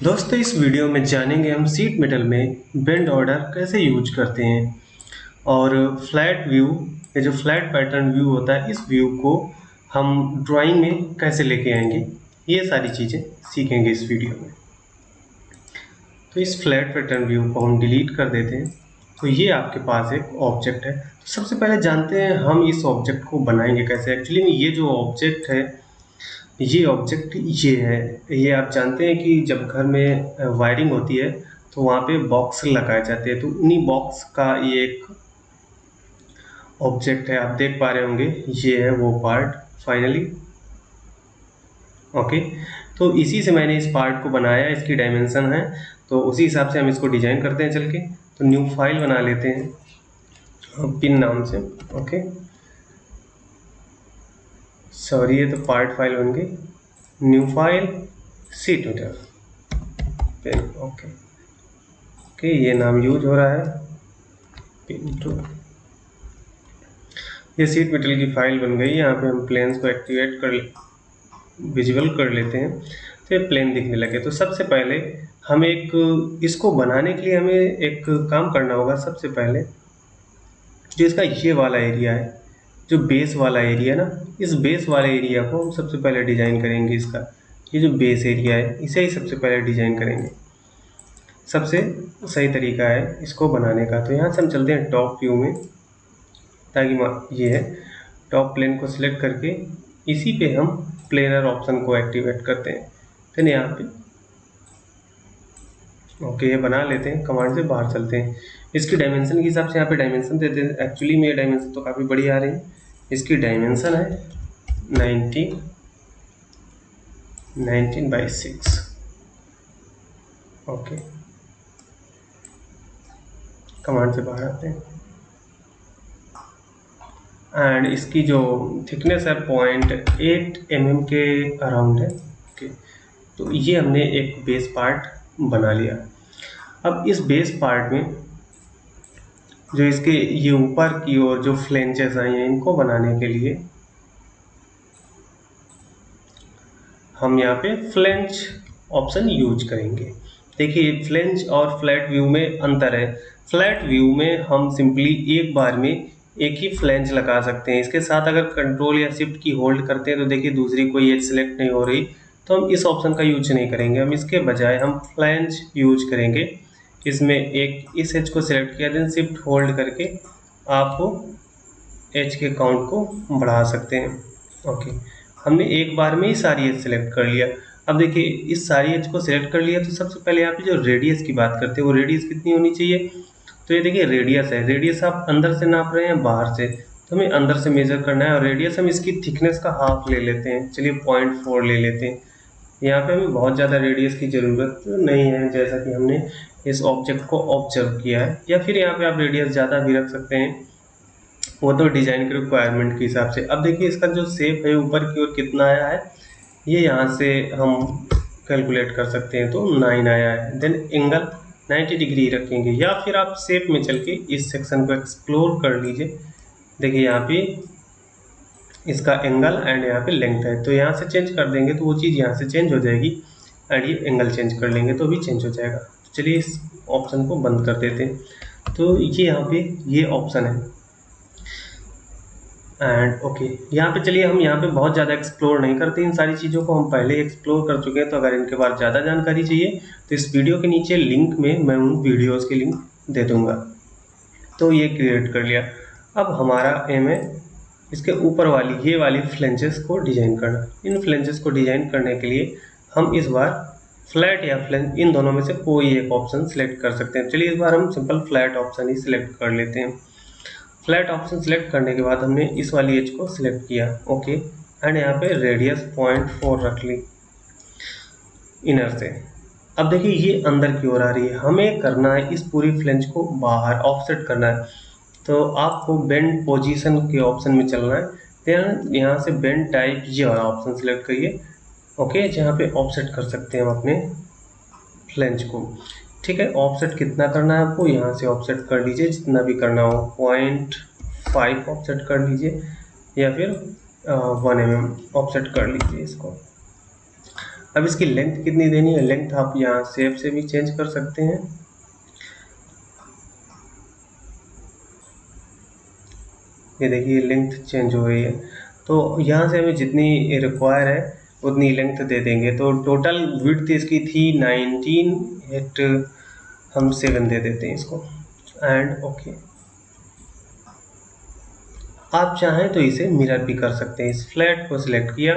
दोस्तों इस वीडियो में जानेंगे हम शीट मेटल में बेंड ऑर्डर कैसे यूज करते हैं और फ्लैट व्यू ये जो फ्लैट पैटर्न व्यू होता है इस व्यू को हम ड्राइंग में कैसे लेके आएंगे, ये सारी चीज़ें सीखेंगे इस वीडियो में। तो इस फ्लैट पैटर्न व्यू को हम डिलीट कर देते हैं। तो ये आपके पास एक ऑब्जेक्ट है। तो सबसे पहले जानते हैं हम इस ऑब्जेक्ट को बनाएंगे कैसे। एक्चुअली में ये जो ऑब्जेक्ट है, ये ऑब्जेक्ट ये है। ये आप जानते हैं कि जब घर में वायरिंग होती है तो वहाँ पे बॉक्स लगाए जाते हैं, तो उन्हीं बॉक्स का ये एक ऑब्जेक्ट है। आप देख पा रहे होंगे ये है वो पार्ट फाइनली। ओके, तो इसी से मैंने इस पार्ट को बनाया, इसकी डायमेंशन है, तो उसी हिसाब से हम इसको डिजाइन करते हैं। चल के तो न्यू फाइल बना लेते हैं पिन नाम से। ओके, सॉरी ये तो पार्ट फाइल बन गई। New file sheet metal pin. Okay okay, ये नाम यूज हो रहा है पिन टू। ये शीट मेटल की फाइल बन गई। यहाँ पे हम प्लेन्स को एक्टिवेट कर विजुअल कर लेते हैं तो ये प्लेन दिखने लगे। तो सबसे पहले हम इसको बनाने के लिए हमें एक काम करना होगा। सबसे पहले जो इसका ये वाला एरिया है, जो बेस वाला एरिया ना, इस बेस वाले एरिया को हम सबसे पहले डिजाइन करेंगे। इसका ये जो बेस एरिया है इसे ही सबसे पहले डिजाइन करेंगे। सबसे सही तरीका है इसको बनाने का। तो यहाँ से हम चलते हैं टॉप व्यू में, ताकि ये है टॉप प्लेन को सिलेक्ट करके इसी पे हम प्लेनर ऑप्शन को एक्टिवेट करते हैं। फिर यहाँ पे ओके ये बना लेते हैं। कमांड से बाहर चलते हैं। इसकी डायमेंशन के हिसाब से यहाँ पे डायमेंशन देते हैं। एक्चुअली में ये डायमेंशन तो काफ़ी बड़ी आ रही है। इसकी डायमेंशन है 19 by 6। ओके, कमांड से बाहर आते हैं एंड इसकी जो थिकनेस है 0.8 mm के अराउंड है। ओके, तो ये हमने एक बेस पार्ट बना लिया। अब इस बेस पार्ट में जो इसके ये ऊपर की ओर जो फ्लेंचेस आई हैं, इनको बनाने के लिए हम यहाँ पे फ्लेंच ऑप्शन यूज करेंगे। देखिए फ्लेंच और फ्लैट व्यू में अंतर है। फ्लैट व्यू में हम सिंपली एक बार में एक ही फ्लेंच लगा सकते हैं। इसके साथ अगर कंट्रोल या शिफ्ट की होल्ड करते हैं तो देखिए दूसरी कोई एज सेलेक्ट नहीं हो रही, तो हम इस ऑप्शन का यूज नहीं करेंगे। हम इसके बजाय हम फ्लेंच यूज करेंगे। इसमें एक इस एज को सिलेक्ट किया, देन शिफ्ट होल्ड करके आप एज के काउंट को बढ़ा सकते हैं। ओके, हमने एक बार में ही सारी एज सेलेक्ट कर लिया। अब देखिए इस सारी एज को सिलेक्ट कर लिया, तो सबसे पहले यहाँ पे जो रेडियस की बात करते हैं, वो रेडियस कितनी होनी चाहिए। तो ये देखिए रेडियस है। रेडियस आप अंदर से नाप रहे हैं बाहर से, तो हमें अंदर से मेजर करना है। और रेडियस हम इसकी थिकनेस का हाफ ले लेते हैं। चलिए 0.4 ले लेते हैं। यहाँ पे हमें बहुत ज़्यादा रेडियस की ज़रूरत नहीं है, जैसा कि हमने इस ऑब्जेक्ट को ऑब्जर्व किया है। या फिर यहाँ पे आप रेडियस ज़्यादा भी रख सकते हैं, वो तो डिजाइन के रिक्वायरमेंट के हिसाब से। अब देखिए इसका जो शेप है ऊपर की ओर कितना आया है, ये यहाँ से हम कैलकुलेट कर सकते हैं। तो 9 आया है। देन एंगल 90 डिग्री रखेंगे, या फिर आप शेप में चल के इस सेक्शन को एक्सप्लोर कर लीजिए। देखिए यहाँ पे इसका एंगल एंड यहाँ पे लेंथ है, तो यहाँ से चेंज कर देंगे तो वो चीज़ यहाँ से चेंज हो जाएगी। एंड ये एंगल चेंज कर लेंगे तो भी चेंज हो जाएगा। तो चलिए इस ऑप्शन को बंद कर देते हैं। तो ये यहाँ पे ये ऑप्शन है। एंड ओके, यहाँ पे चलिए हम यहाँ पे बहुत ज़्यादा एक्सप्लोर नहीं करते। इन सारी चीज़ों को हम पहले एक्सप्लोर कर चुके हैं। तो अगर इनके बारे ज़्यादा जानकारी चाहिए तो इस वीडियो के नीचे लिंक में मैं उन वीडियोज़ की लिंक दे दूँगा। तो ये क्रिएट कर लिया। अब हमारा एम है इसके ऊपर वाली ये वाली फ्लेंचेस को डिजाइन करना। इन फ्लेंचेस को डिजाइन करने के लिए हम इस बार फ्लैट या फ्लेंच, इन दोनों में से कोई एक ऑप्शन सिलेक्ट कर सकते हैं। चलिए इस बार हम सिंपल फ्लैट ऑप्शन ही सिलेक्ट कर लेते हैं। फ्लैट ऑप्शन सिलेक्ट करने के बाद हमने इस वाली एज को सिलेक्ट किया। ओके, एंड यहाँ पे रेडियस 0.4 रख ली इनर से। अब देखिए ये अंदर की ओर आ रही है, हमें करना है इस पूरी फ्लेंच को बाहर ऑफसेट करना है। तो आपको बेंड पोजीशन के ऑप्शन में चलना है। देन यहाँ से बेंड टाइप ये वाला ऑप्शन सिलेक्ट करिए। ओके, जहाँ पे ऑफसेट कर सकते हैं हम अपने फ्लेंच को। ठीक है, ऑफसेट कितना करना है आपको, यहाँ से ऑफसेट कर लीजिए जितना भी करना हो। 0.5 ऑफसेट कर लीजिए, या फिर 1 mm ऑफसेट कर लीजिए इसको। अब इसकी लेंथ कितनी देनी है, लेंथ आप यहाँ शेप से भी चेंज कर सकते हैं। ये देखिए लेंथ चेंज हो गई है, तो यहाँ से हमें जितनी रिक्वायर है उतनी लेंथ दे देंगे। तो टोटल विड्थ इसकी थी 19, एट हम 7 दे देते हैं इसको, एंड ओके। आप चाहें तो इसे मिरर भी कर सकते हैं। इस फ्लैट को सिलेक्ट किया,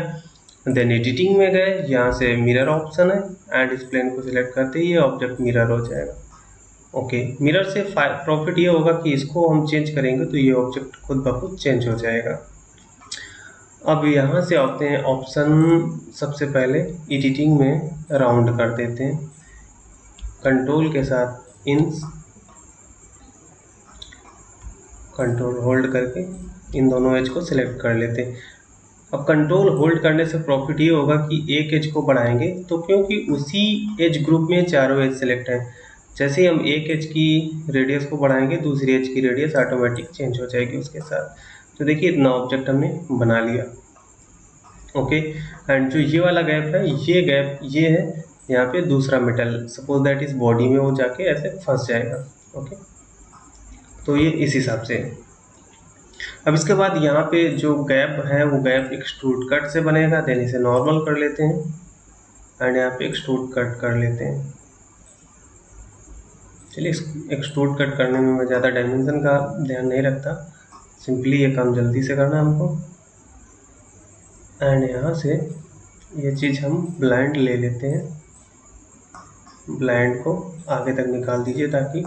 देन एडिटिंग में गए, यहाँ से मिरर ऑप्शन है, एंड इस प्लेन को सिलेक्ट करते ही ये ऑब्जेक्ट मिरर हो जाएगा। ओके, मिरर से प्रॉफिट ये होगा कि इसको हम चेंज करेंगे तो ये ऑब्जेक्ट खुद ब खुद चेंज हो जाएगा। अब यहाँ से आते हैं ऑप्शन, सबसे पहले एडिटिंग में राउंड कर देते हैं, कंट्रोल के साथ कंट्रोल होल्ड करके इन दोनों एज को सिलेक्ट कर लेते हैं। अब कंट्रोल होल्ड करने से प्रॉफिट ये होगा कि एक एज को बढ़ाएंगे तो क्योंकि उसी एज ग्रुप में चारों एज सिलेक्ट हैं, जैसे ही हम एक एज की रेडियस को बढ़ाएंगे दूसरी एज की रेडियस ऑटोमेटिक चेंज हो जाएगी उसके साथ। तो देखिए इतना ऑब्जेक्ट हमने बना लिया। ओके, एंड जो ये वाला गैप है, ये गैप ये है यहाँ पे दूसरा मेटल, सपोज दैट इस बॉडी में वो जाके ऐसे फंस जाएगा। ओके, तो ये इस हिसाब से है। अब इसके बाद यहाँ पे जो गैप है वो गैप एक्सट्रूड कट से बनेगा, देन इसे नॉर्मल कर लेते हैं एंड यहाँ पे एक्सट्रूड कट कर लेते हैं। चलिए एक्सट्रूड कट करने में मैं ज़्यादा डायमेंशन का ध्यान नहीं रखता, सिंपली ये काम जल्दी से करना है हमको। एंड यहाँ से ये चीज़ हम ब्लाइंड ले लेते हैं, ब्लाइंड को आगे तक निकाल दीजिए ताकि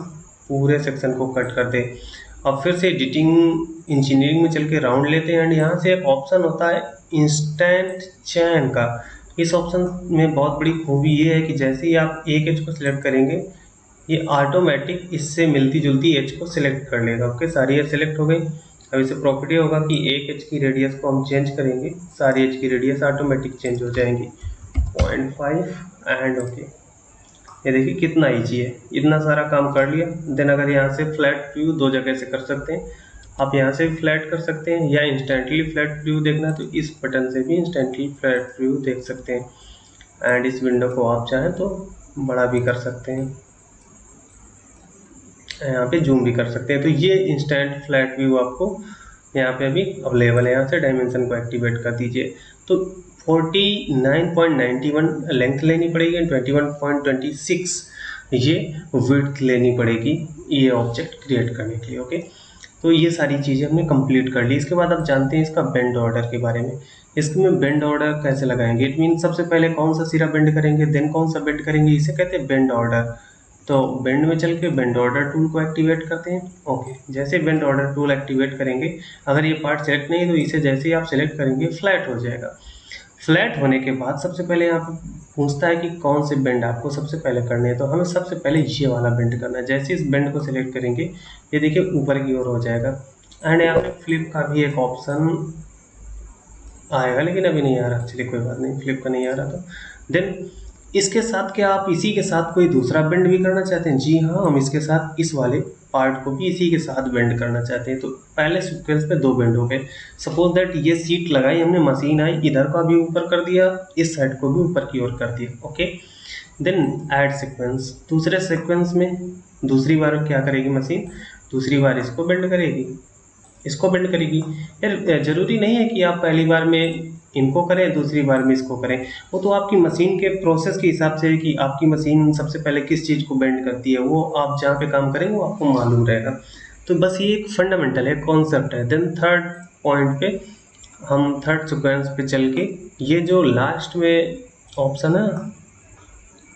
पूरे सेक्शन को कट कर दे। अब फिर से एडिटिंग इंजीनियरिंग में चल के राउंड लेते हैं, एंड यहाँ से एक ऑप्शन होता है इंस्टेंट चैन का। इस ऑप्शन में बहुत बड़ी खूबी ये है कि जैसे ही आप एक एज को सिलेक्ट करेंगे ये ऑटोमेटिक इससे मिलती जुलती एज को सिलेक्ट कर लेगा। ओके, सारी एज सिलेक्ट हो गई। अब इसे प्रॉपर्टी होगा कि एक एज की रेडियस को हम चेंज करेंगे, सारी एज की रेडियस ऑटोमेटिक चेंज हो जाएंगी 0.5 एंड ओके। ये देखिए कितना ईजी है, इतना सारा काम कर लिया। देन अगर यहाँ से फ्लैट व्यू दो जगह से कर सकते हैं, आप यहाँ से भी फ्लैट कर सकते हैं या इंस्टेंटली फ्लैट व्यू देखना तो इस बटन से भी इंस्टेंटली फ्लैट व्यू देख सकते हैं। एंड इस विंडो को आप चाहें तो बड़ा भी कर सकते हैं, यहाँ पे जूम भी कर सकते हैं। तो ये इंस्टेंट फ्लैट व्यू आपको यहाँ पे अभी अवेलेबल है। यहाँ से डायमेंशन को एक्टिवेट कर दीजिए। तो 49.91 लेंथ लेनी पड़ेगी, 21.26 ये विड्थ लेनी पड़ेगी ये ऑब्जेक्ट क्रिएट करने के लिए। ओके, तो ये सारी चीज़ें हमने कंप्लीट कर ली। इसके बाद आप जानते हैं इसका बेंड ऑर्डर के बारे में। इसमें बेंड ऑर्डर कैसे लगाएंगे, इट मीन सबसे पहले कौन सा सिरा बेंड करेंगे, देन कौन सा बेंड करेंगे, इसे कहते हैं बेंड ऑर्डर। तो बेंड में चल के बेंड ऑर्डर टूल को एक्टिवेट करते हैं। ओके, जैसे बेंड ऑर्डर टूल एक्टिवेट करेंगे, अगर ये पार्ट सेलेक्ट नहीं है तो इसे जैसे ही आप सेलेक्ट करेंगे फ्लैट हो जाएगा। फ्लैट होने के बाद सबसे पहले यहाँ पे पूछता है कि कौन से बेंड आपको सबसे पहले करने हैं, तो हमें सबसे पहले ये वाला बेंड करना है। जैसे इस बेंड को सिलेक्ट करेंगे ये देखिए ऊपर की ओर हो जाएगा। एंड यहाँ पे फ्लिप का भी एक ऑप्शन आएगा, लेकिन अभी नहीं आ रहा, चलिए कोई बात नहीं, फ्लिप का नहीं आ रहा। तो देन इसके साथ क्या आप इसी के साथ कोई दूसरा बेंड भी करना चाहते हैं? जी हाँ, हम इसके साथ इस वाले पार्ट को भी इसी के साथ बेंड करना चाहते हैं। तो पहले सीक्वेंस पे दो बेंड हो गए। सपोज दैट ये सीट लगाई हमने, मशीन आई, इधर का भी ऊपर कर दिया, इस साइड को भी ऊपर की ओर कर दिया। ओके, देन ऐड सीक्वेंस, दूसरे सीक्वेंस में दूसरी बार क्या करेगी मशीन, दूसरी बार इसको बेंड करेगी, इसको बेंड करेगी। यार जरूरी नहीं है कि आप पहली बार में इनको करें दूसरी बार में इसको करें, वो तो आपकी मशीन के प्रोसेस के हिसाब से है कि आपकी मशीन सबसे पहले किस चीज़ को बेंड करती है, वो आप जहाँ पे काम करेंगे वो आपको मालूम रहेगा। तो बस ये एक फंडामेंटल है, कॉन्सेप्ट है। देन थर्ड पॉइंट पे हम थर्ड सीक्वेंस पे चल के ये जो लास्ट में ऑप्शन है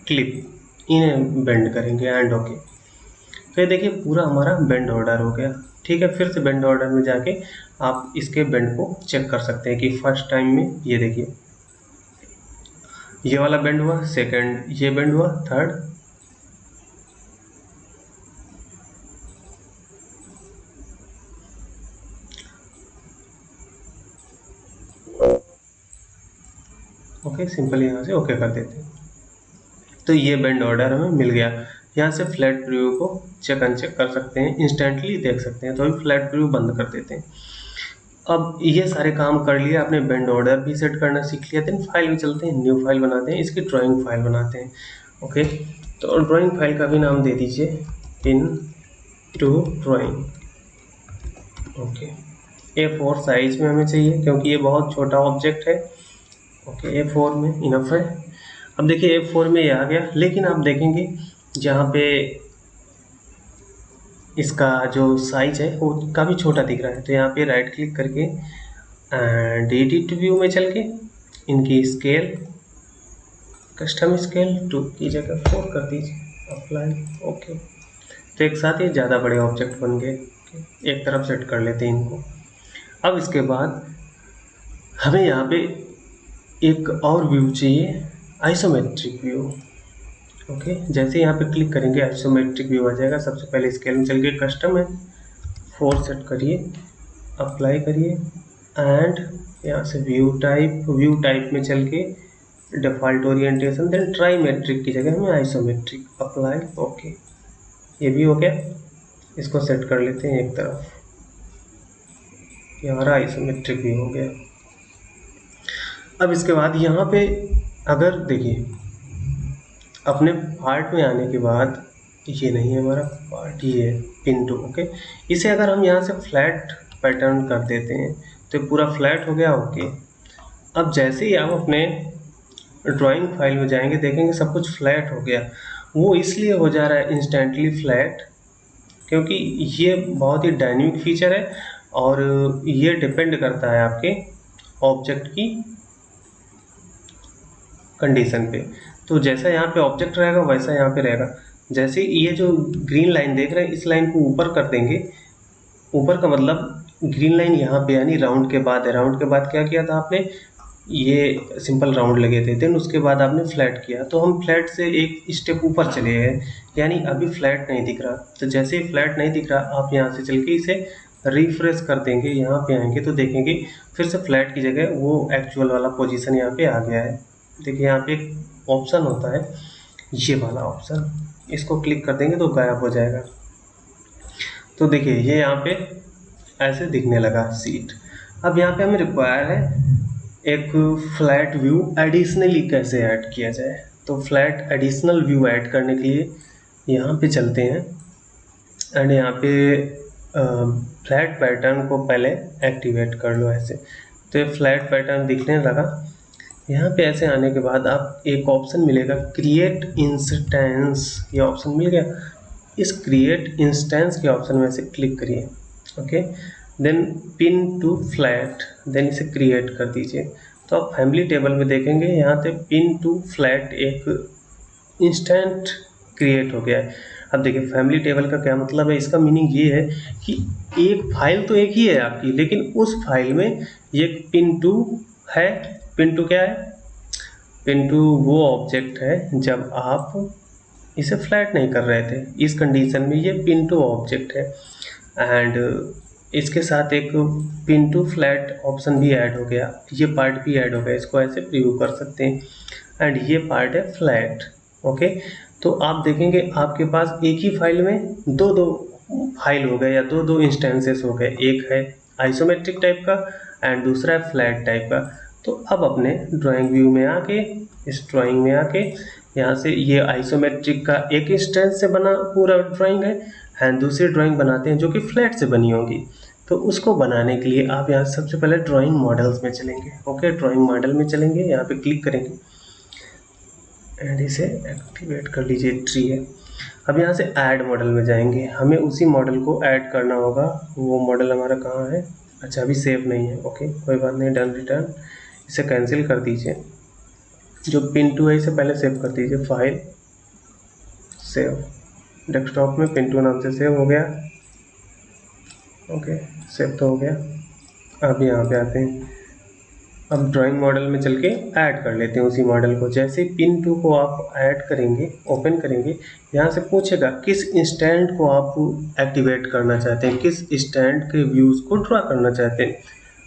क्लिप, इन्हें बेंड करेंगे एंड ओके। तो ये देखिए पूरा हमारा बेंड ऑर्डर हो गया। ठीक है, फिर से बेंड ऑर्डर में जाके आप इसके बेंड को चेक कर सकते हैं कि फर्स्ट टाइम में ये देखिए ये वाला बेंड हुआ, सेकंड ये बेंड हुआ, थर्ड ओके, सिंपल यहाँ से ओके कर देते हैं। तो ये बेंड ऑर्डर हमें मिल गया। यहाँ से फ्लैट प्रीव्यू को चेक अनचेक कर सकते हैं, इंस्टेंटली देख सकते हैं। तो अभी फ्लैट प्रीव्यू बंद कर देते हैं। अब ये सारे काम कर लिए आपने, बेंड ऑर्डर भी सेट करना सीख लिया। देन फाइल में चलते हैं, न्यू फाइल बनाते हैं, इसकी ड्राइंग फाइल बनाते हैं। ओके, तो ड्राइंग फाइल का भी नाम दे दीजिए pin to drawing. Okay, A4 size में हमें चाहिए क्योंकि ये बहुत छोटा ऑब्जेक्ट है। ओके, A4 में इनफ है। अब देखिए A4 में ये आ गया, लेकिन आप देखेंगे जहाँ पे इसका जो साइज है वो काफ़ी छोटा दिख रहा है। तो यहाँ पे राइट क्लिक करके एंड एडिट व्यू में चल के इनकी स्केल, कस्टम स्केल 2 की जगह 4 कर दीजिए, अप्लाई। ओके, तो एक साथ ही ज़्यादा बड़े ऑब्जेक्ट बन गए। एक तरफ सेट कर लेते हैं इनको। अब इसके बाद हमें यहाँ पे एक और व्यू चाहिए, आइसोमेट्रिक व्यू। ओके, जैसे यहाँ पे क्लिक करेंगे आइसोमेट्रिक व्यू आ जाएगा। सबसे पहले स्केल में चल के कस्टम है 4 सेट करिए, अप्लाई करिए एंड यहाँ से व्यू टाइप में चल के डिफ़ॉल्ट ओरिएंटेशन, देन ट्राईमेट्रिक की जगह हमें आइसोमेट्रिक, अप्लाई। ओके, ये भी हो गया। इसको सेट कर लेते हैं एक तरफ, ये हमारा आइसोमेट्रिक व्यू हो गया। अब इसके बाद यहाँ पे अगर देखिए अपने पार्ट में आने के बाद, ये नहीं है हमारा पार्ट, ये है पिन टू। ओके, इसे अगर हम यहाँ से फ्लैट पैटर्न कर देते हैं तो पूरा फ्लैट हो गया। ओके, अब जैसे ही आप अपने ड्राइंग फाइल में जाएंगे देखेंगे सब कुछ फ्लैट हो गया। वो इसलिए हो जा रहा है इंस्टेंटली फ्लैट क्योंकि ये बहुत ही डायनेमिक फीचर है और ये डिपेंड करता है आपके ऑब्जेक्ट की कंडीशन पे। तो जैसा यहाँ पे ऑब्जेक्ट रहेगा वैसा यहाँ पे रहेगा। जैसे ये जो ग्रीन लाइन देख रहे हैं इस लाइन को ऊपर कर देंगे, ऊपर का मतलब ग्रीन लाइन यहाँ पे यानी राउंड के बाद है। राउंड के बाद क्या किया था आपने, ये सिंपल राउंड लगे थे, देन उसके बाद आपने फ्लैट किया, तो हम फ्लैट से एक स्टेप ऊपर चले गए, यानी अभी फ्लैट नहीं दिख रहा। तो जैसे ही फ्लैट नहीं दिख रहा आप यहाँ से चल के इसे रिफ्रेश कर देंगे, यहाँ पे आएंगे तो देखेंगे फिर से फ्लैट की जगह वो एक्चुअल वाला पोजीशन यहाँ पे आ गया है। देखिए यहाँ पे एक ऑप्शन होता है ये वाला ऑप्शन, इसको क्लिक कर देंगे तो गायब हो जाएगा। तो देखिए ये यहाँ पे ऐसे दिखने लगा सीट। अब यहाँ पे हमें रिक्वायर है एक फ्लैट व्यू एडिशनली कैसे ऐड किया जाए। तो फ्लैट एडिशनल व्यू ऐड करने के लिए यहाँ पे चलते हैं एंड यहाँ पे फ्लैट पैटर्न को पहले एक्टिवेट कर लो ऐसे। तो ये फ्लैट पैटर्न दिखने लगा। यहाँ पे ऐसे आने के बाद आप एक ऑप्शन मिलेगा क्रिएट इंस्टेंस, ये ऑप्शन मिल गया। इस क्रिएट इंस्टेंस के ऑप्शन में से क्लिक करिए। Okay, then pin to flat, then इसे क्रिएट कर दीजिए। तो आप फैमिली टेबल में देखेंगे यहाँ पे पिन टू फ्लैट एक इंस्टेंट क्रिएट हो गया है। अब देखिए फैमिली टेबल का क्या मतलब है, इसका मीनिंग ये है कि एक फाइल तो एक ही है आपकी, लेकिन उस फाइल में ये पिन टू है। पिन टू क्या है, पिन टू वो ऑब्जेक्ट है जब आप इसे फ्लैट नहीं कर रहे थे, इस कंडीशन में ये पिन टू ऑब्जेक्ट है। एंड इसके साथ एक पिन टू फ्लैट ऑप्शन भी ऐड हो गया, ये पार्ट भी ऐड हो गया, इसको ऐसे प्रीव्यू कर सकते हैं। एंड ये पार्ट है फ्लैट। ओके, तो आप देखेंगे आपके पास एक ही फाइल में दो दो फाइल हो गए या दो दो इंस्टेंसेस हो गए, एक है आइसोमेट्रिक टाइप का एंड दूसरा है फ्लैट टाइप का। तो अब अपने ड्राइंग व्यू में आके, इस ड्राइंग में आके यहाँ से ये आइसोमेट्रिक का एक इंस्टेंस से बना पूरा ड्राइंग है एंड दूसरी ड्राइंग बनाते हैं जो कि फ्लैट से बनी होगी। तो उसको बनाने के लिए आप यहाँ सबसे पहले ड्राइंग मॉडल्स में चलेंगे। ओके, ड्राइंग मॉडल में चलेंगे, यहाँ पे क्लिक करेंगे एंड इसे एक्टिवेट कर लीजिए, ट्री है। अब यहाँ से ऐड मॉडल में जाएंगे, हमें उसी मॉडल को ऐड करना होगा। वो मॉडल हमारा कहाँ है, अच्छा अभी सेव नहीं है। ओके, कोई बात नहीं, डन रिटर्न, इसे कैंसिल कर दीजिए। जो पिन टू है इसे पहले सेव कर दीजिए, फाइल सेव, डेस्कटॉप में पिन टू नाम से सेव हो गया। ओके, सेव तो हो गया। अब यहाँ पे आते हैं, अब ड्राइंग मॉडल में चल के ऐड कर लेते हैं उसी मॉडल को। जैसे पिन टू को आप ऐड करेंगे, ओपन करेंगे, यहाँ से पूछेगा किस इंस्टेंट को आप एक्टिवेट करना चाहते हैं, किस स्टैंड के व्यूज़ को ड्रा करना चाहते हैं।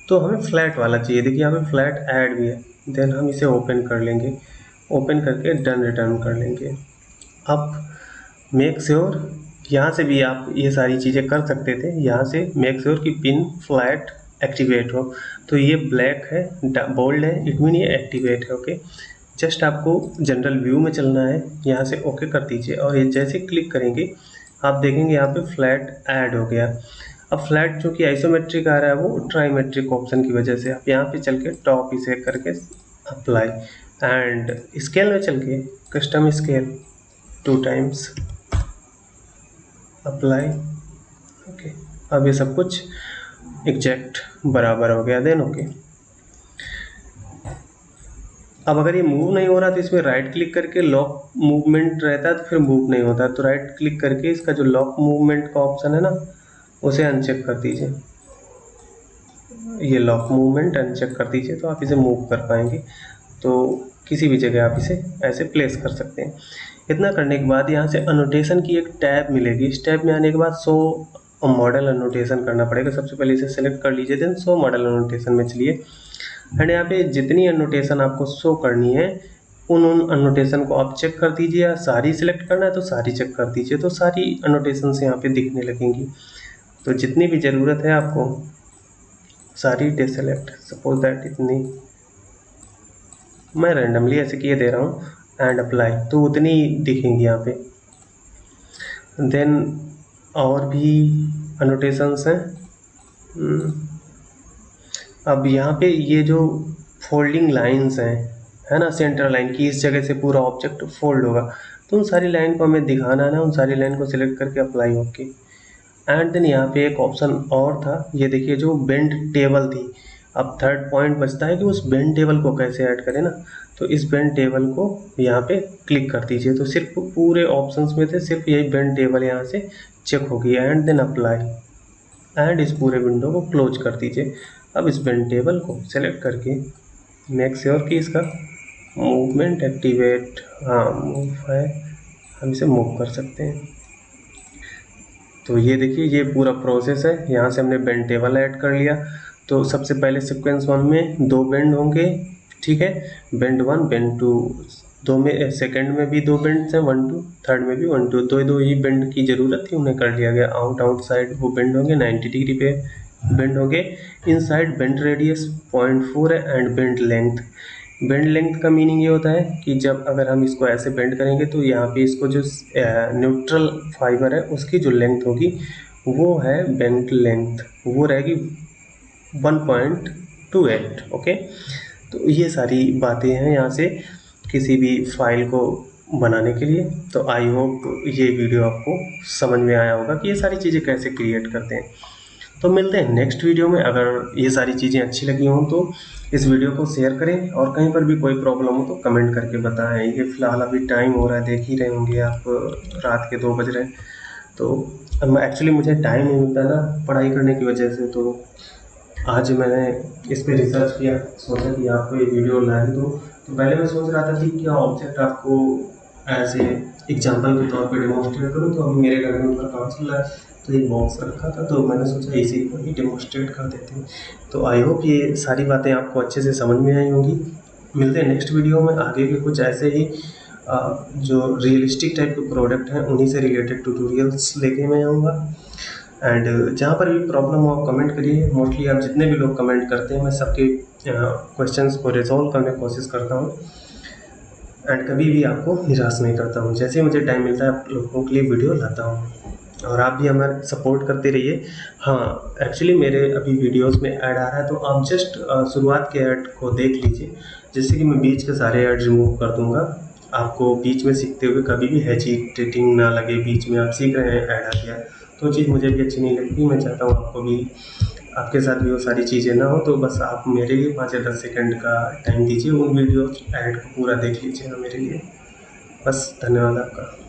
तो हमें फ्लैट वाला चाहिए, देखिए यहाँ पे फ्लैट ऐड भी है। देन हम इसे ओपन कर लेंगे, ओपन करके डन रिटर्न कर लेंगे। अब मेक श्योर, यहाँ से भी आप ये सारी चीज़ें कर सकते थे, यहाँ से मेक श्योर कि पिन फ्लैट एक्टिवेट हो। तो ये ब्लैक है, बोल्ड है, इट मीन ये एक्टिवेट है। ओके, जस्ट आपको जनरल व्यू में चलना है, यहाँ से ओके कर दीजिए और ये जैसे क्लिक करेंगे आप देखेंगे यहाँ पे फ्लैट ऐड हो गया। अब फ्लैट जो कि आइसोमेट्रिक आ रहा है वो ट्राइमेट्रिक ऑप्शन की वजह से आप यहाँ पे चल के टॉप इसे करके अप्लाई एंड स्केल में चल के custom scale 2 times apply. Okay, अब ये सब कुछ एग्जैक्ट बराबर हो गया, देन ओके। अब अगर ये मूव नहीं हो रहा तो इसमें राइट क्लिक करके लॉक मूवमेंट रहता है तो फिर मूव नहीं होता, तो राइट क्लिक करके इसका जो लॉक मूवमेंट का ऑप्शन है ना उसे अनचेक कर दीजिए। ये लॉक मूवमेंट अनचेक कर दीजिए तो आप इसे मूव कर पाएंगे। तो किसी भी जगह आप इसे ऐसे प्लेस कर सकते हैं। इतना करने के बाद यहाँ से अनोटेशन की एक टैब मिलेगी। इस टैब में आने के बाद शो मॉडल अनोटेशन करना पड़ेगा। सबसे पहले इसे सेलेक्ट कर लीजिए, देन शो मॉडल अनोटेशन में चलिए एंड यहाँ पे जितनी अनोटेशन आपको शो करनी है उन अनोटेशन को आप चेक कर दीजिए, या सारी सिलेक्ट करना है तो सारी चेक कर दीजिए, तो सारी अनोटेशन यहाँ पे दिखने लगेंगी। तो जितनी भी ज़रूरत है आपको सारी डिसेलेक्ट, सपोज दैट इतनी मैं रैंडमली ऐसे किए दे रहा हूँ एंड अप्लाई, तो उतनी दिखेंगी यहाँ पे। देन और भी अनोटेशंस हैं। अब यहाँ पे ये जो फोल्डिंग लाइंस हैं है ना, सेंटर लाइन की इस जगह से पूरा ऑब्जेक्ट फोल्ड होगा, तो उन सारी लाइन को हमें दिखाना है ना, उन सारी लाइन को सिलेक्ट करके अप्लाई ओके। एंड देन यहाँ पे एक ऑप्शन और था, ये देखिए जो बेंड टेबल थी। अब थर्ड पॉइंट बचता है कि उस बेंड टेबल को कैसे ऐड करें ना, तो इस बेंड टेबल को यहाँ पे क्लिक कर दीजिए। तो सिर्फ पूरे ऑप्शंस में से सिर्फ यही बेंड टेबल यहाँ से चेक होगी एंड देन अप्लाई एंड इस पूरे विंडो को क्लोज कर दीजिए। अब इस बेंड टेबल को सेलेक्ट करके मेक श्योर कि इसका मूवमेंट एक्टिवेट, हाँ मूव है, हम इसे मूव कर सकते हैं। तो ये देखिए ये पूरा प्रोसेस है। यहाँ से हमने बेंड टेबल ऐड कर लिया। तो सबसे पहले सीक्वेंस 1 में 2 बेंड होंगे, ठीक है, बेंड 1 बेंड 2, 2 में सेकंड में भी 2 बेंड्स हैं 1 2, थर्ड में भी 1 2, दो ही बेंड की ज़रूरत थी, उन्हें कर लिया गया। आउटसाइड वो बेंड होंगे 90 डिग्री पे बेंड होंगे। इनसाइड बेंड रेडियस 0.4 है and bend length, bend length का मीनिंग ये होता है कि जब अगर हम इसको ऐसे बेंड करेंगे तो यहाँ पे इसको जो न्यूट्रल फाइबर है उसकी जो लेंथ होगी वो है बेंड लेंथ, वो रहेगी 1.28। ओके, तो ये सारी बातें हैं यहाँ से किसी भी फाइल को बनाने के लिए। तो आई होप ये वीडियो आपको समझ में आया होगा कि ये सारी चीज़ें कैसे क्रिएट करते हैं। तो मिलते हैं नेक्स्ट वीडियो में। अगर ये सारी चीज़ें अच्छी लगी हों तो इस वीडियो को शेयर करें और कहीं पर भी कोई प्रॉब्लम हो तो कमेंट करके बताएं। ये फ़िलहाल अभी टाइम हो रहा है, देख ही रहे होंगे आप, रात के 2 बज रहे हैं। तो एक्चुअली मुझे टाइम नहीं मिलता ना पढ़ाई करने की वजह से, तो आज मैंने इस पर रिसर्च किया, सोचा कि आपको ये वीडियो लाने दो। तो पहले मैं सोच रहा था कि क्या ऑब्जेक्ट आपको ऐसे एग्जाम्पल के तौर पे डेमोन्स्ट्रेट करूँ, तो अभी मेरे घर में ऊपर काम चल रहा है तो ये बॉक्स रखा था तो मैंने सोचा इसी को ही डेमोन्स्ट्रेट कर देते हैं। तो आई होप ये सारी बातें आपको अच्छे से समझ में आई होंगी। मिलते हैं नेक्स्ट वीडियो में, आगे भी कुछ ऐसे ही जो रियलिस्टिक टाइप के प्रोडक्ट हैं उन्हीं से रिलेटेड ट्यूटोरियल्स लेके मैं आऊँगा। एंड जहाँ पर भी प्रॉब्लम हो आप कमेंट करिए। मोस्टली आप जितने भी लोग कमेंट करते हैं मैं सबके क्वेश्चंस को रिजॉल्व करने की कोशिश करता हूँ एंड कभी भी आपको निराश नहीं करता हूँ। जैसे ही मुझे टाइम मिलता है आप लोगों के लिए वीडियो लाता हूँ और आप भी हमारे सपोर्ट करते रहिए। हाँ, एक्चुअली मेरे अभी वीडियोस में ऐड आ रहा है तो आप जस्ट शुरुआत के ऐड को देख लीजिए, जैसे कि मैं बीच के सारे ऐड रिमूव कर दूँगा। आपको बीच में सीखते हुए कभी भी हेजिटेटिंग ना लगे, बीच में आप सीख रहे हैं ऐड आ गया तो चीज़ मुझे भी अच्छी नहीं लगती। मैं चाहता हूँ आपको भी, आपके साथ भी वो सारी चीज़ें ना हो, तो बस आप मेरे लिए 5 या 10 सेकंड का टाइम दीजिए, उन वीडियो ऐड को पूरा देख लीजिएगा मेरे लिए। बस धन्यवाद आपका।